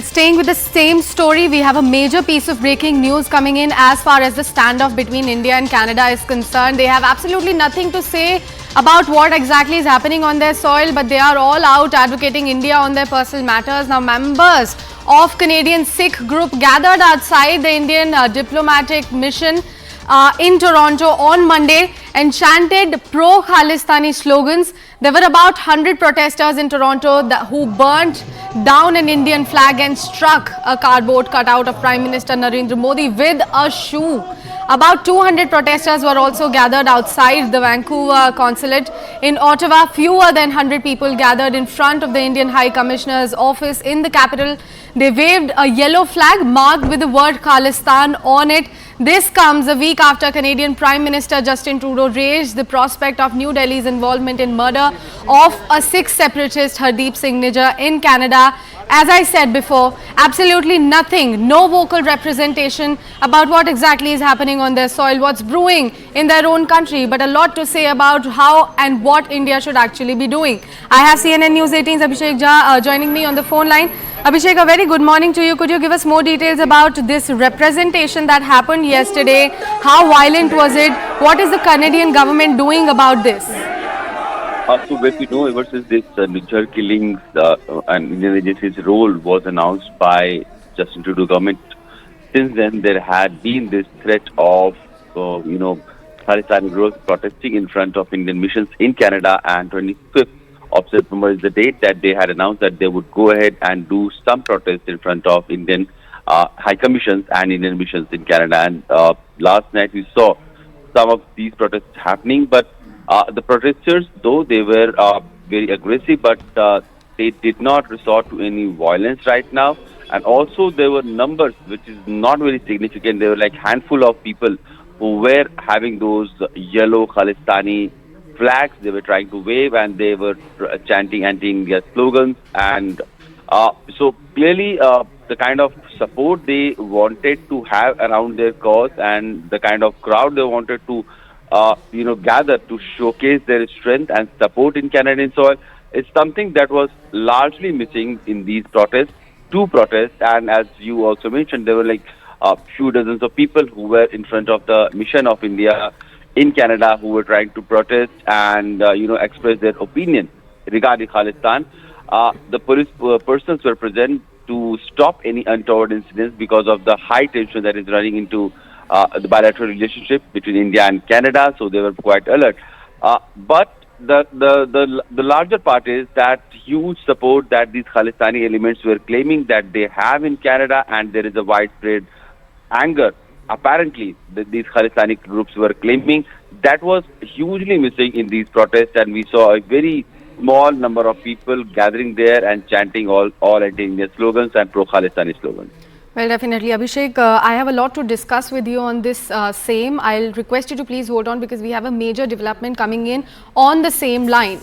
Staying with the same story, we have a major piece of breaking news coming in as far as the standoff between India and Canada is concerned. They have absolutely nothing to say about what exactly is happening on their soil, but they are all out advocating India on their personal matters. Now, members of Canadian Sikh group gathered outside the Indian diplomatic mission in Toronto on Monday and chanted pro-Khalistani slogans. There were about 100 protesters in Toronto who burnt down an Indian flag and struck a cardboard cutout of Prime Minister Narendra Modi with a shoe. About 200 protesters were also gathered outside the Vancouver consulate in Ottawa. Fewer than 100 people gathered in front of the Indian High Commissioner's office in the capital. They waved a yellow flag marked with the word Khalistan on it. This comes a week after Canadian Prime Minister Justin Trudeau raised the prospect of New Delhi's involvement in murder of a Sikh separatist, Hardeep Singh Nijjar, in Canada. As I said before, absolutely nothing, no vocal representation about what exactly is happening on their soil, what's brewing in their own country, but a lot to say about how and what India should actually be doing. I have CNN News 18's Abhishek Jha joining me on the phone line. Abhishek, a very good morning to you. Could you give us more details about this representation that happened yesterday? How violent was it? What is the Canadian government doing about this? So, as we know, ever since this Nijjar killings and Indian agency's role was announced by Justin Trudeau government, since then there had been this threat of, Khalistani groups protesting in front of Indian missions in Canada, and 25th of September is the date that they had announced that they would go ahead and do some protests in front of Indian High Commissions and Indian missions in Canada. And last night we saw some of these protests happening, but the protesters, though they were very aggressive, but they did not resort to any violence right now. And also there were numbers which is not very significant. There were like handful of people who were having those yellow Khalistani flags. They were trying to wave and they were chanting anti-India slogans. And so clearly the kind of support they wanted to have around their cause and the kind of crowd they wanted to gather to showcase their strength and support in Canadian soil is something that was largely missing in these protests, two protests. And as you also mentioned, there were like a few dozens of people who were in front of the mission of India in Canada who were trying to protest and, express their opinion regarding Khalistan. The police persons were present to stop any untoward incidents because of the high tension that is running into the bilateral relationship between India and Canada, so they were quite alert. But the larger part is that huge support that these Khalistani elements were claiming that they have in Canada, and there is a widespread anger. Apparently, these Khalistani groups were claiming that was hugely missing in these protests, and we saw a very small number of people gathering there and chanting all anti-India slogans and pro-Khalistani slogans. Well, definitely. Abhishek, I have a lot to discuss with you on this same. I'll request you to please hold on because we have a major development coming in on the same line.